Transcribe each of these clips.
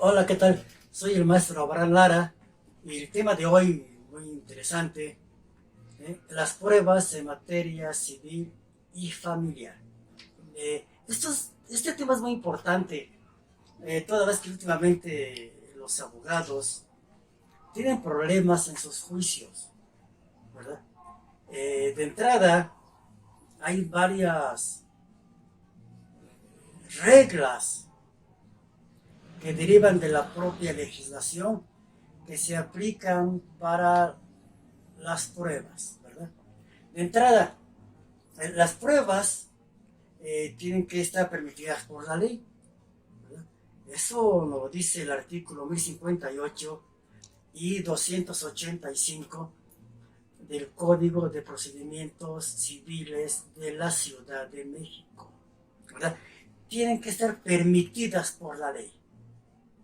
Hola, ¿qué tal? Soy el maestro Abraham Lara y el tema de hoy, muy interesante, las pruebas en materia civil y familiar. Este tema es muy importante, toda vez que últimamente los abogados tienen problemas en sus juicios, ¿verdad? De entrada, hay varias reglas que derivan de la propia legislación que se aplican para las pruebas, ¿verdad? De entrada, las pruebas tienen que estar permitidas por la ley, ¿verdad? Eso lo dice el artículo 1058 y 285 del Código de Procedimientos Civiles de la Ciudad de México, ¿verdad? Tienen que estar permitidas por la ley,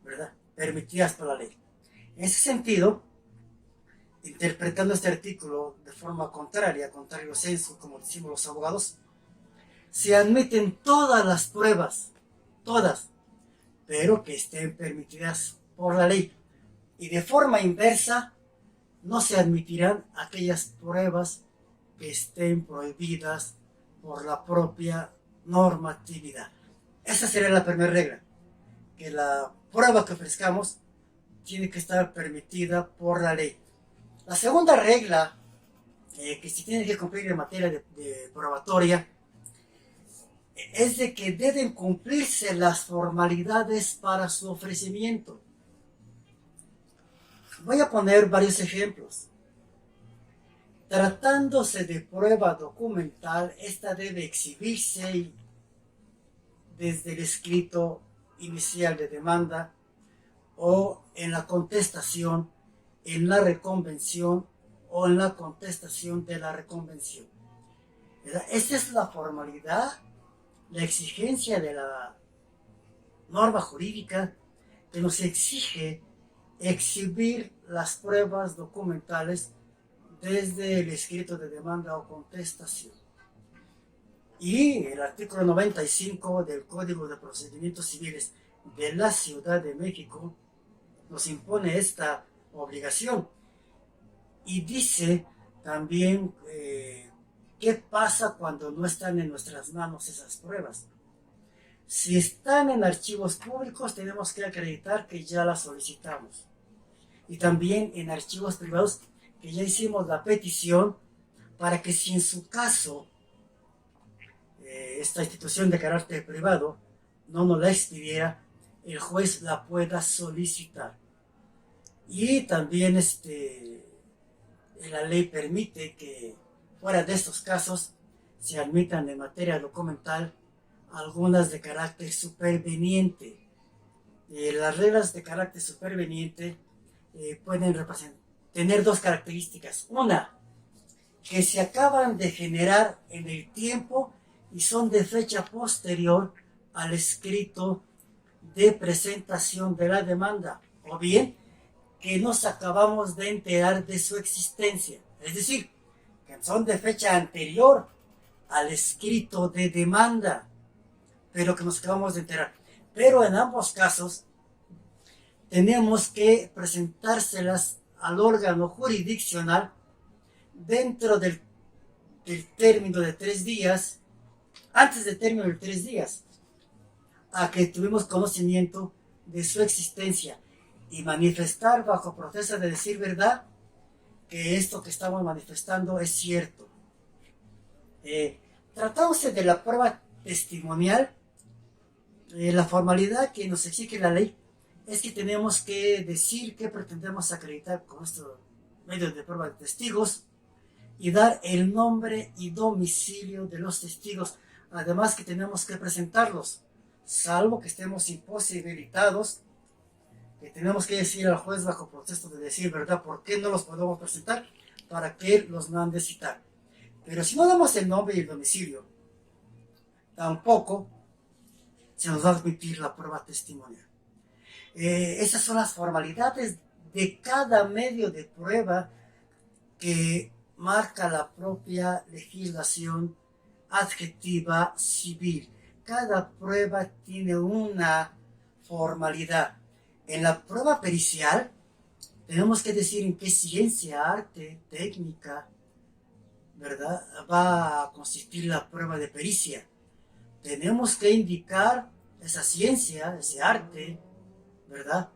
¿verdad? Permitidas por la ley. En ese sentido, interpretando este artículo de forma contraria, contrario sensu, como decimos los abogados, se admiten todas las pruebas, todas, pero que estén permitidas por la ley. Y de forma inversa, no se admitirán aquellas pruebas que estén prohibidas por la propia normatividad. Esa sería la primera regla, que la prueba que ofrezcamos tiene que estar permitida por la ley. La segunda regla que se tiene que cumplir en materia de probatoria es de que deben cumplirse las formalidades para su ofrecimiento. Voy a poner varios ejemplos. Tratándose de prueba documental, esta debe exhibirse desde el escrito inicial de demanda o en la contestación, en la reconvención o en la contestación de la reconvención. Esta es la formalidad, la exigencia de la norma jurídica que nos exige exhibir las pruebas documentales desde el escrito de demanda o contestación. Y el artículo 95 del Código de Procedimientos Civiles de la Ciudad de México nos impone esta obligación y dice también qué pasa cuando no están en nuestras manos esas pruebas. Si están en archivos públicos, tenemos que acreditar que ya las solicitamos. Y también en archivos privados, que ya hicimos la petición para que si en su caso esta institución de carácter privado no nos la expidiera, el juez la pueda solicitar. Y también la ley permite que fuera de estos casos se admitan en materia documental algunas de carácter superveniente. Las reglas de carácter superveniente pueden tener dos características. Una, que se acaban de generar en el tiempo y son de fecha posterior al escrito de presentación de la demanda, o bien que nos acabamos de enterar de su existencia, es decir, que son de fecha anterior al escrito de demanda, pero que nos acabamos de enterar. Pero en ambos casos tenemos que presentárselas al órgano jurisdiccional dentro del término de 3 días, antes del término de 3 días, a que tuvimos conocimiento de su existencia y manifestar bajo protesta de decir verdad que esto que estamos manifestando es cierto. Tratándose de la prueba testimonial, la formalidad que nos exige la ley es que tenemos que decir qué pretendemos acreditar con estos medios de prueba de testigos y dar el nombre y domicilio de los testigos. Además que tenemos que presentarlos, salvo que estemos imposibilitados, que tenemos que decir al juez bajo protesta de decir verdad por qué no los podemos presentar para que él los mande citar. Pero si no damos el nombre y el domicilio, tampoco se nos va a admitir la prueba testimonial. Esas son las formalidades de cada medio de prueba que marca la propia legislación adjetiva civil. Cada prueba tiene una formalidad. En la prueba pericial tenemos que decir en qué ciencia, arte, técnica, ¿verdad?, va a consistir la prueba de pericia. Tenemos que indicar esa ciencia, ese arte, ¿verdad?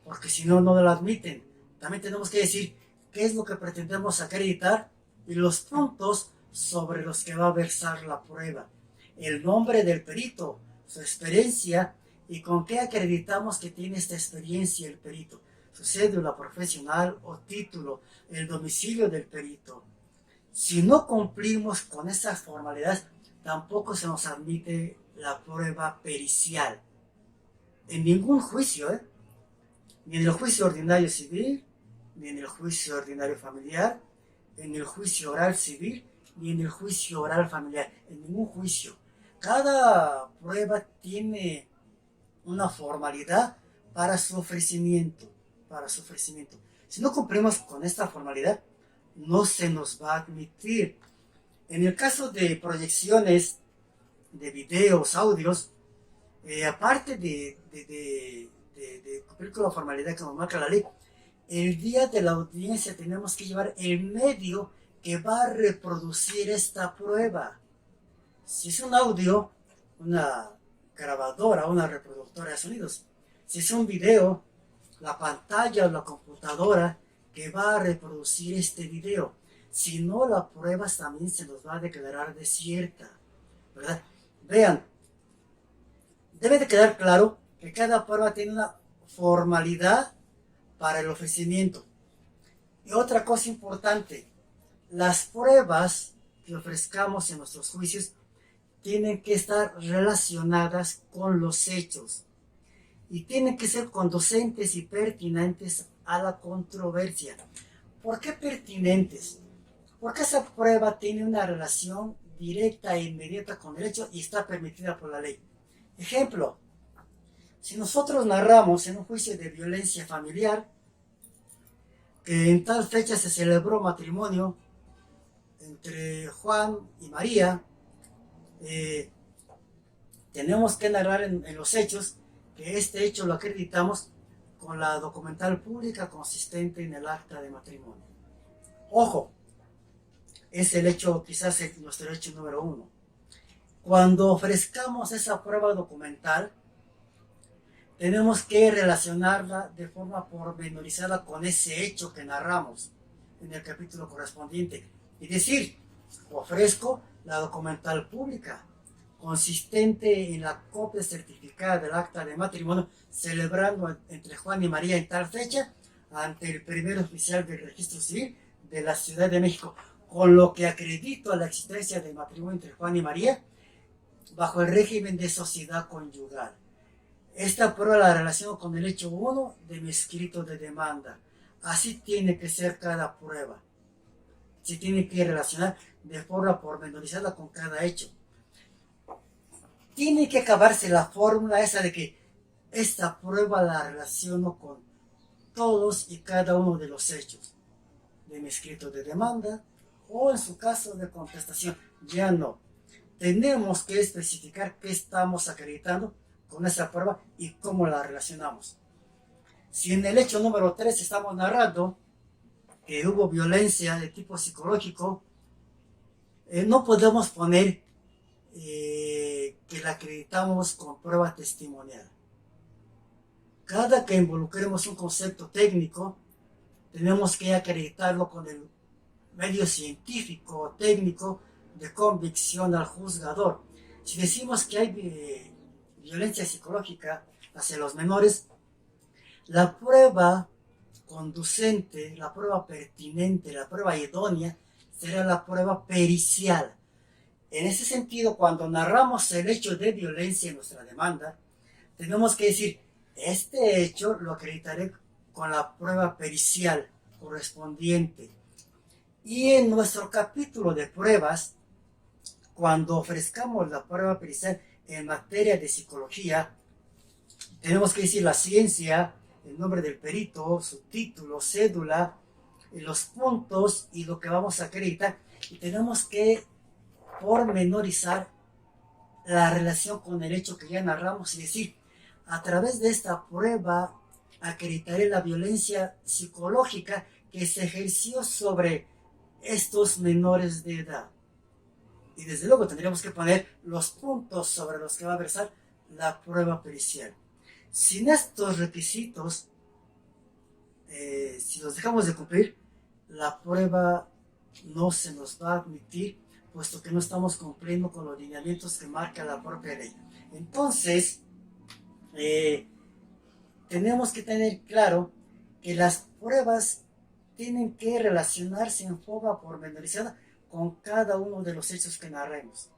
Porque si no, no lo admiten. También tenemos que decir qué es lo que pretendemos acreditar y los puntos sobre los que va a versar la prueba. El nombre del perito, su experiencia y con qué acreditamos que tiene esta experiencia el perito. Su cédula profesional o título, el domicilio del perito. Si no cumplimos con esas formalidades, tampoco se nos admite la prueba pericial. En ningún juicio, ni en el juicio ordinario civil, ni en el juicio ordinario familiar, en el juicio oral civil, ni en el juicio oral familiar, en ningún juicio. Cada prueba tiene una formalidad para su ofrecimiento, Si no cumplimos con esta formalidad, no se nos va a admitir. En el caso de proyecciones de videos, audios, aparte de cumplir con la formalidad que nos marca la ley, el día de la audiencia tenemos que llevar el medio que va a reproducir esta prueba. Si es un audio, una grabadora, una reproductora de sonidos. Si es un video, la pantalla o la computadora que va a reproducir este video. Si no, la prueba también se nos va a declarar desierta, ¿verdad? Vean, debe de quedar claro que cada prueba tiene una formalidad para el ofrecimiento. Y otra cosa importante, las pruebas que ofrezcamos en nuestros juicios tienen que estar relacionadas con los hechos y tienen que ser conducentes y pertinentes a la controversia. ¿Por qué pertinentes? Porque esa prueba tiene una relación directa e inmediata con el hecho y está permitida por la ley. Ejemplo, si nosotros narramos en un juicio de violencia familiar que en tal fecha se celebró matrimonio entre Juan y María, tenemos que narrar en los hechos que este hecho lo acreditamos con la documental pública consistente en el acta de matrimonio. Ojo, es el hecho, quizás nuestro hecho número 1. Cuando ofrezcamos esa prueba documental, tenemos que relacionarla de forma pormenorizada con ese hecho que narramos en el capítulo correspondiente. Y decir, ofrezco la documental pública, consistente en la copia certificada del acta de matrimonio celebrando entre Juan y María en tal fecha ante el primer oficial del registro civil de la Ciudad de México, con lo que acredito a la existencia del matrimonio entre Juan y María bajo el régimen de sociedad conyugal. Esta prueba la relaciono con el hecho 1 de mi escrito de demanda. Así tiene que ser cada prueba. Se tiene que relacionar de forma pormenorizada con cada hecho. Tiene que acabarse la fórmula esa de que esta prueba la relaciono con todos y cada uno de los hechos de mi escrito de demanda o en su caso de contestación. Ya no. Tenemos que especificar qué estamos acreditando con esa prueba y cómo la relacionamos. Si en el hecho número 3 estamos narrando que hubo violencia de tipo psicológico, no podemos poner que la acreditamos con prueba testimonial. Cada que involucremos un concepto técnico, tenemos que acreditarlo con el medio científico o técnico de convicción al juzgador. Si decimos que hay violencia psicológica hacia los menores, la prueba conducente, la prueba pertinente, la prueba idónea será la prueba pericial. En ese sentido, cuando narramos el hecho de violencia en nuestra demanda, tenemos que decir, este hecho lo acreditaré con la prueba pericial correspondiente. Y en nuestro capítulo de pruebas, cuando ofrezcamos la prueba pericial en materia de psicología, tenemos que decir la ciencia, el nombre del perito, su título, cédula, los puntos y lo que vamos a acreditar. Y tenemos que pormenorizar la relación con el hecho que ya narramos y decir, a través de esta prueba acreditaré la violencia psicológica que se ejerció sobre estos menores de edad. Y desde luego tendríamos que poner los puntos sobre los que va a versar la prueba pericial. Sin estos requisitos, si los dejamos de cumplir, la prueba no se nos va a admitir, puesto que no estamos cumpliendo con los lineamientos que marca la propia ley. Entonces, tenemos que tener claro que las pruebas tienen que relacionarse en forma pormenorizada con cada uno de los hechos que narremos.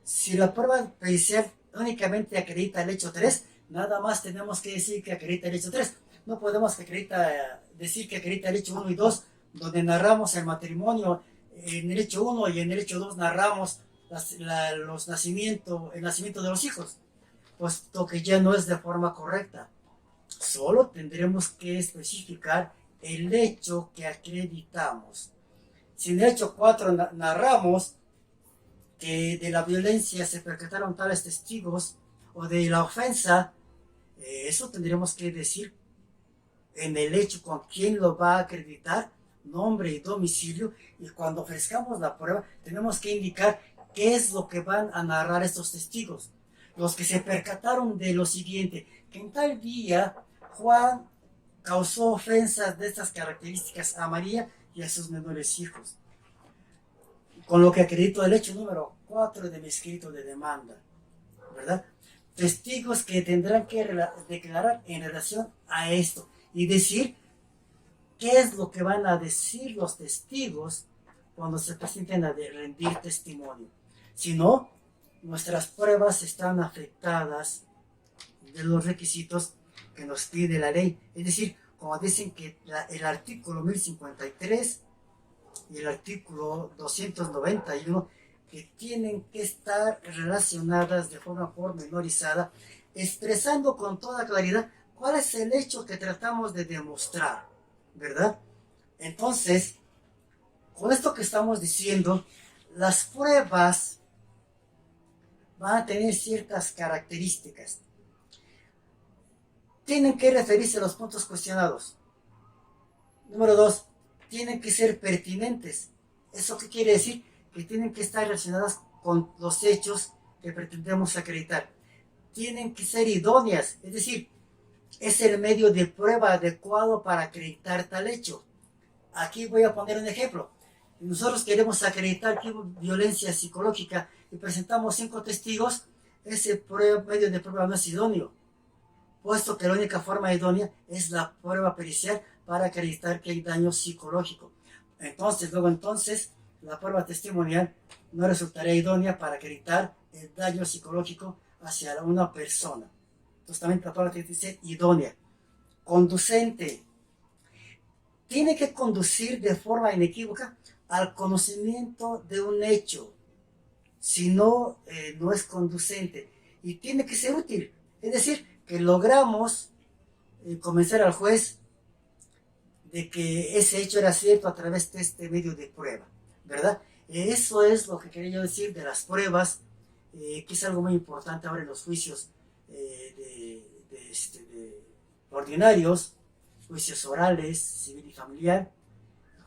Si la prueba pericial únicamente acredita el hecho 3, nada más tenemos que decir que acredita el hecho 3. No podemos decir que acredita el hecho 1 y 2, donde narramos el matrimonio. En el hecho 1 y en el hecho 2 narramos el nacimiento de los hijos, puesto que ya no es de forma correcta. Solo tendremos que especificar el hecho que acreditamos. Si en el hecho 4 narramos que de la violencia se percataron tales testigos, o de la ofensa, eso tendremos que decir en el hecho con quién lo va a acreditar, nombre y domicilio, y cuando ofrezcamos la prueba tenemos que indicar qué es lo que van a narrar estos testigos. Los que se percataron de lo siguiente, que en tal día Juan causó ofensas de estas características a María y a sus menores hijos. Con lo que acredito el hecho número 4 de mi escrito de demanda, ¿verdad? Testigos que tendrán que declarar en relación a esto y decir qué es lo que van a decir los testigos cuando se presenten a rendir testimonio. Si no, nuestras pruebas están afectadas de los requisitos que nos pide la ley. Es decir, como dicen que el artículo 1053 y el artículo 291, que tienen que estar relacionadas de forma pormenorizada, expresando con toda claridad cuál es el hecho que tratamos de demostrar, ¿verdad? Entonces, con esto que estamos diciendo, las pruebas van a tener ciertas características. Tienen que referirse a los puntos cuestionados. Número 2, tienen que ser pertinentes. ¿Eso qué quiere decir? Que tienen que estar relacionadas con los hechos que pretendemos acreditar. Tienen que ser idóneas, es decir, es el medio de prueba adecuado para acreditar tal hecho. Aquí voy a poner un ejemplo. Nosotros queremos acreditar que hubo violencia psicológica y presentamos 5 testigos, ese medio de prueba no es idóneo, puesto que la única forma idónea es la prueba pericial para acreditar que hay daño psicológico. Entonces, la prueba testimonial no resultaría idónea para acreditar el daño psicológico hacia una persona. Entonces, también la prueba tiene que ser idónea. Conducente. Tiene que conducir de forma inequívoca al conocimiento de un hecho. Si no, no es conducente. Y tiene que ser útil. Es decir, que logramos convencer al juez de que ese hecho era cierto a través de este medio de prueba, ¿verdad? Eso es lo que quería yo decir de las pruebas, que es algo muy importante ahora en los juicios ordinarios, juicios orales, civil y familiar,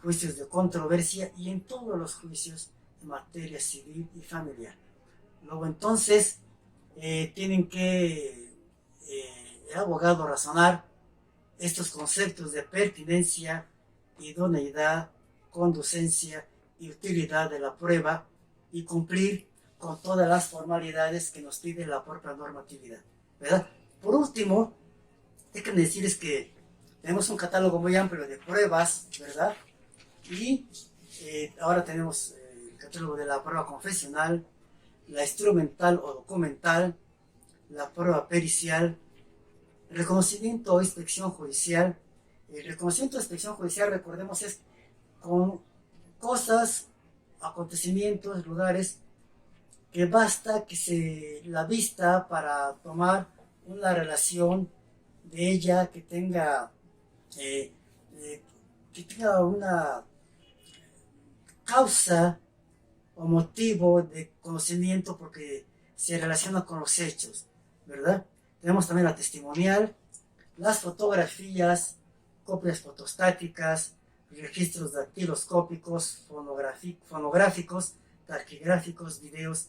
juicios de controversia y en todos los juicios en materia civil y familiar. Luego entonces tienen que el abogado razonar estos conceptos de pertinencia, idoneidad, conducencia y utilidad de la prueba y cumplir con todas las formalidades que nos pide la propia normatividad, ¿verdad? Por último, déjenme decirles que tenemos un catálogo muy amplio de pruebas, ¿verdad? Y ahora tenemos el catálogo de la prueba confesional, la instrumental o documental, la prueba pericial, reconocimiento o inspección judicial. El reconocimiento o inspección judicial, recordemos, es con cosas, acontecimientos, lugares, que basta que se la vista para tomar una relación de ella que tenga una causa o motivo de conocimiento porque se relaciona con los hechos, ¿verdad? Tenemos también la testimonial, las fotografías, copias fotostáticas, registros dactiloscópicos, fonográficos, taquigráficos, videos,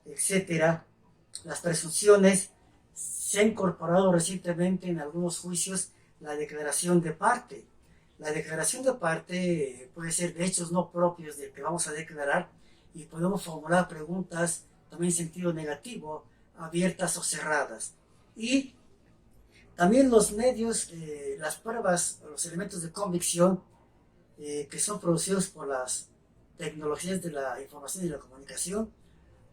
etcétera. Las presunciones. Se ha incorporado recientemente en algunos juicios la declaración de parte. La declaración de parte puede ser de hechos no propios del que vamos a declarar y podemos formular preguntas también en sentido negativo, abiertas o cerradas. Y también los medios, las pruebas, los elementos de convicción que son producidos por las tecnologías de la información y la comunicación,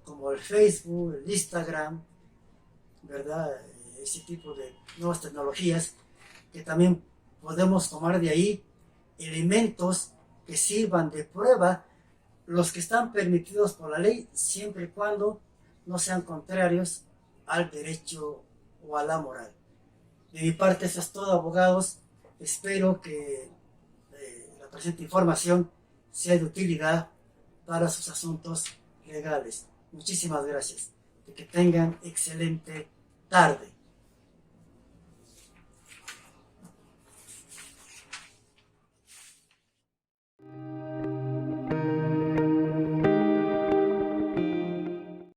como el Facebook, el Instagram, ¿verdad? Ese tipo de nuevas tecnologías que también podemos tomar de ahí elementos que sirvan de prueba, los que están permitidos por la ley, siempre y cuando no sean contrarios al derecho o a la moral. De mi parte, eso es todo, abogados. Espero que la presente información sea de utilidad para sus asuntos legales. Muchísimas gracias. Que tengan excelente tarde.